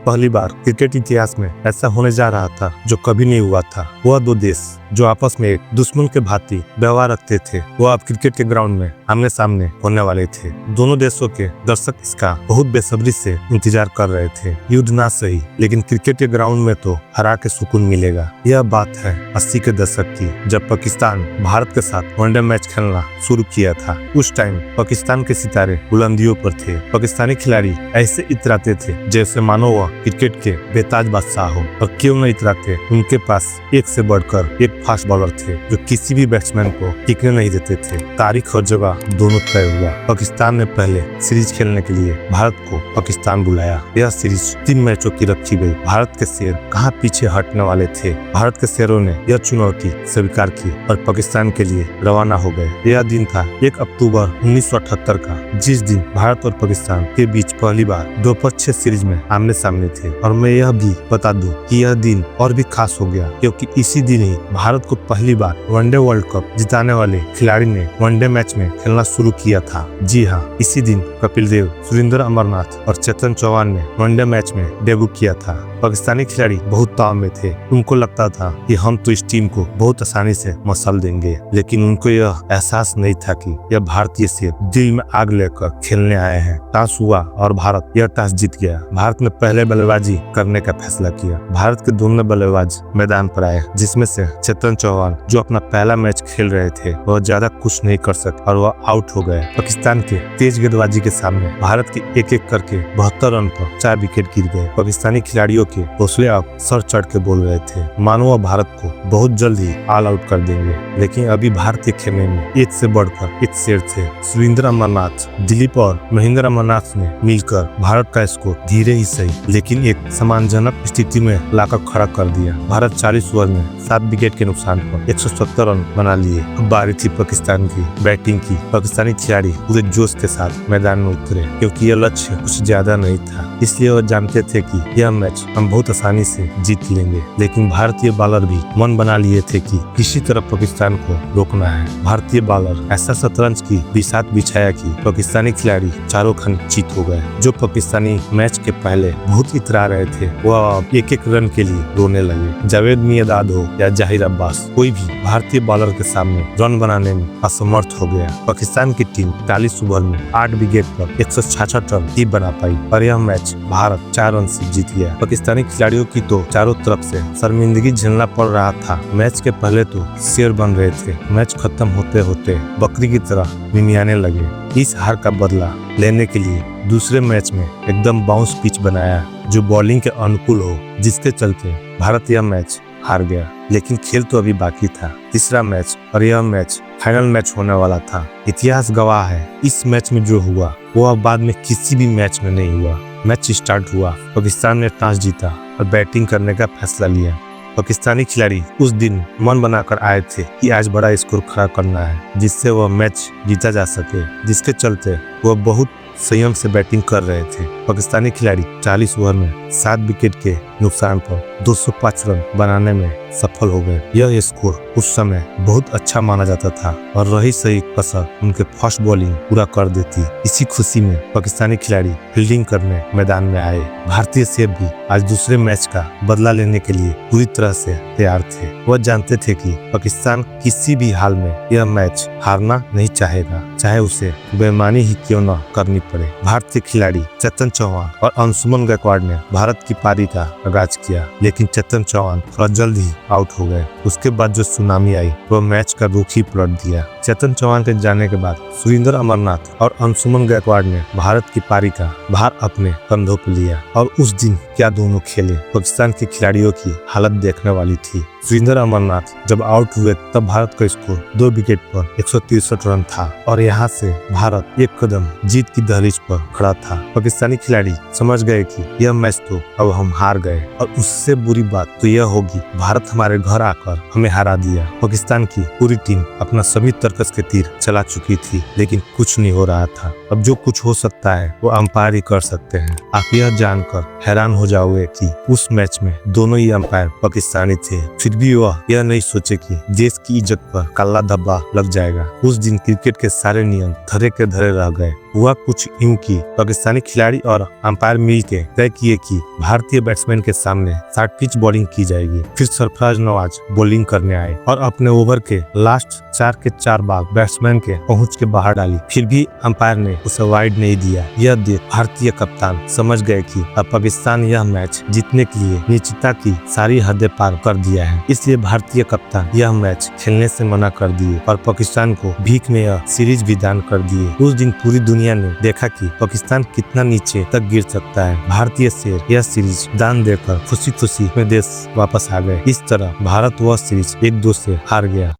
पहली बार क्रिकेट इतिहास में ऐसा होने जा रहा था जो कभी नहीं हुआ था। वह दो देश जो आपस में एक दुश्मन के भांति व्यवहार रखते थे, वो अब क्रिकेट के ग्राउंड में आमने सामने होने वाले थे। दोनों देशों के दर्शक इसका बहुत बेसब्री से इंतजार कर रहे थे। युद्ध ना सही, लेकिन क्रिकेट के ग्राउंड में तो हरा के सुकून मिलेगा। यह बात है 80 के दशक की, जब पाकिस्तान भारत के साथ वनडे मैच खेलना शुरू किया था। उस टाइम पाकिस्तान के सितारे बुलंदियों पर थे। पाकिस्तानी खिलाड़ी ऐसे इतराते थे जैसे मानो वह क्रिकेट के बेताज बादशाह हो, और क्यों न इतराते, उनके पास एक से बढ़कर एक फास्ट बॉलर थे जो किसी भी बैट्समैन को टिकने नहीं देते थे। तारीख और जगह दोनों तय हुआ। पाकिस्तान ने पहले सीरीज खेलने के लिए भारत को पाकिस्तान बुलाया। यह सीरीज 3 मैचों की रखी गई। भारत के शेर कहाँ पीछे हटने वाले थे। भारत के शेरों ने यह चुनौती स्वीकार की और पाकिस्तान के लिए रवाना हो गए। यह दिन था 1 अक्टूबर 1978 का, जिस दिन भारत और पाकिस्तान के बीच पहली बार द्विपक्षीय सीरीज में आमने सामने थे। और मैं यह भी बता दूं कि यह दिन और भी खास हो गया क्योंकि इसी दिन ही भारत को पहली बार वनडे वर्ल्ड कप जिताने वाले खिलाड़ी ने वनडे मैच में खेलना शुरू किया था। जी हाँ, इसी दिन कपिल देव, सुरेंद्र अमरनाथ और चेतन चौहान ने वनडे मैच में डेब्यू किया था। पाकिस्तानी खिलाड़ी बहुत ताव में थे। उनको लगता था कि हम तो इस टीम को बहुत आसानी से मसल देंगे, लेकिन उनको यह एहसास नहीं था कि यह भारतीय शेर दिल में आग लेकर खेलने आए हैं। टॉस हुआ और भारत यह टॉस जीत गया। भारत ने पहले बल्लेबाजी करने का फैसला किया। भारत के दोनों बल्लेबाज मैदान पर आए, जिसमें से चेतन चौहान, जो अपना पहला मैच खेल रहे थे, वह ज्यादा कुछ नहीं कर सके और वह आउट हो गए। पाकिस्तान के तेज गेंदबाजी के सामने भारत के एक एक करके 72 रन पर 4 विकेट गिर गए। पाकिस्तानी खिलाड़ियों के हौसले अब सर चढ़ के बोल रहे थे, मानो वह भारत को बहुत जल्द ही ऑल आउट कर देंगे। लेकिन अभी भारतीय खेमे में एक से बढ़कर एक शेर थे। सुरेंद्र अमरनाथ, दिलीप और महेंद्र अमरनाथ ने मिलकर भारत का स्कोर धीरे ही सही लेकिन एक सम्मानजनक स्थिति में लाकर खड़ा कर दिया। भारत 40 ओवर में 7 विकेट के नुकसान पर 170 रन बना लिए। बारी थी पाकिस्तान की बैटिंग की। पाकिस्तानी खिलाड़ी पूरे जोश के साथ मैदान में उतरे क्योंकि यह लक्ष्य कुछ ज्यादा नहीं था, इसलिए वह जानते थे कि यह मैच हम बहुत आसानी से जीत लेंगे। लेकिन भारतीय बॉलर भी मन बना लिए थे कि किसी तरह पाकिस्तान को रोकना है। भारतीय बॉलर ऐसा शतरंज की बिसात बिछाया कि पाकिस्तानी खिलाड़ी चारों खाने चित हो गए। जो पाकिस्तानी मैच के पहले बहुत इतरा रहे थे, वह एक एक रन के लिए रोने लगे। जावेद मियांदाद हो या जहीर अब्बास, कोई भी भारतीय बॉलर के सामने रन बनाने में असमर्थ हो गया। पाकिस्तान की टीम 40 ओवर में 8 विकेट पर 166 रन ही बना पाई और यह मैच भारत 4 रन से जीत गया। पाकिस्तानी खिलाड़ियों की तो चारों तरफ से शर्मिंदगी झेलना पड़ रहा था। मैच के पहले तो शेर बन रहे थे, मैच खत्म होते होते बकरी की तरह मिमियाने लगे। इस हार का बदला लेने के लिए दूसरे मैच में एकदम बाउंस पिच बनाया जो बॉलिंग के अनुकूल हो, जिसके चलते भारत यह मैच हार गया। लेकिन खेल तो अभी बाकी था। तीसरा मैच और यह मैच फाइनल मैच होने वाला था। इतिहास गवाह है, इस मैच में जो हुआ वो अब बाद में किसी भी मैच में नहीं हुआ। मैच स्टार्ट हुआ, पाकिस्तान ने टॉस जीता और बैटिंग करने का फैसला लिया। पाकिस्तानी खिलाड़ी उस दिन मन बनाकर आए थे कि आज बड़ा स्कोर खड़ा करना है, जिससे वह मैच जीता जा सके, जिसके चलते वह बहुत संयम से बैटिंग कर रहे थे। पाकिस्तानी खिलाड़ी 40 ओवर में 7 विकेट के नुकसान पर 205 रन बनाने में सफल हो गए। यह स्कोर उस समय बहुत अच्छा माना जाता था और रही सही कसर उनके फास्ट बॉलिंग पूरा कर देती। इसी खुशी में पाकिस्तानी खिलाड़ी फील्डिंग करने मैदान में आए। भारतीय शेर भी आज दूसरे मैच का बदला लेने के लिए पूरी तरह से तैयार थे। वह जानते थे कि पाकिस्तान किसी भी हाल में यह मैच हारना नहीं चाहेगा, चाहे उसे बेईमानी ही क्यों न करनी पड़े। भारतीय खिलाड़ी चेतन चौहान और अंशुमन गायकवाड़ ने भारत की पारी का आगाज किया, लेकिन चेतन चौहान थोड़ा जल्द ही आउट हो गए। उसके बाद जो सुनामी आई वह मैच का रुख ही पलट दिया। चेतन चौहान के जाने के बाद सुरेंद्र अमरनाथ और अंशुमन गायकवाड़ ने भारत की पारी का भार अपने कंधों पर लिया और उस दिन क्या दोनों खेले। पाकिस्तान के खिलाड़ियों की हालत देखने वाली थी। सुरेंद्र अमरनाथ जब आउट हुए तब भारत का स्कोर 2 विकेट पर 163 रन था और यहाँ से भारत एक कदम जीत की दहलीज पर खड़ा था। पाकिस्तानी खिलाड़ी समझ गए कि यह मैच तो अब हम हार गए और उससे बुरी बात तो यह होगी भारत हमारे घर आकर हमें हरा दिया। पाकिस्तान की पूरी टीम अपना सभी तर्कस के तीर चला चुकी थी, लेकिन कुछ नहीं हो रहा था। अब जो कुछ हो सकता है वो अंपायर ही कर सकते हैं। आप यह जानकर हैरान हो जाओगे कि उस मैच में दोनों ही अंपायर पाकिस्तानी थे, फिर भी वह यह नहीं सोचे कि देश की इज्जत पर काला धब्बा लग जाएगा। उस दिन क्रिकेट के सारे नियम धरे के धरे रह गए। हुआ कुछ यूं की पाकिस्तानी खिलाड़ी और अंपायर मिलकर तय किए कि भारतीय बैट्समैन के सामने शॉर्ट पिच बॉलिंग की जाएगी। फिर सरफराज नवाज बॉलिंग करने आए और अपने ओवर के लास्ट 4 के 4 बाल बैट्समैन के पहुंच के बाहर डाली। फिर भी अंपायर ने उसे वाइड नहीं दिया। यह देख भारतीय कप्तान समझ गए कि अब पाकिस्तान यह मैच जीतने के लिए निश्चितता की सारी हदें पार कर दिया है। इसलिए भारतीय कप्तान यह मैच खेलने से मना कर दिए और पाकिस्तान को भीख में यह सीरीज भी दान कर दिए। उस दिन पूरी दुनिया ने देखा कि पाकिस्तान कितना नीचे तक गिर सकता है। भारतीय शेर यह सीरीज दान देकर खुशी खुशी में देश वापस आ गए। इस तरह भारत वह सीरीज 1-2 से हार गया।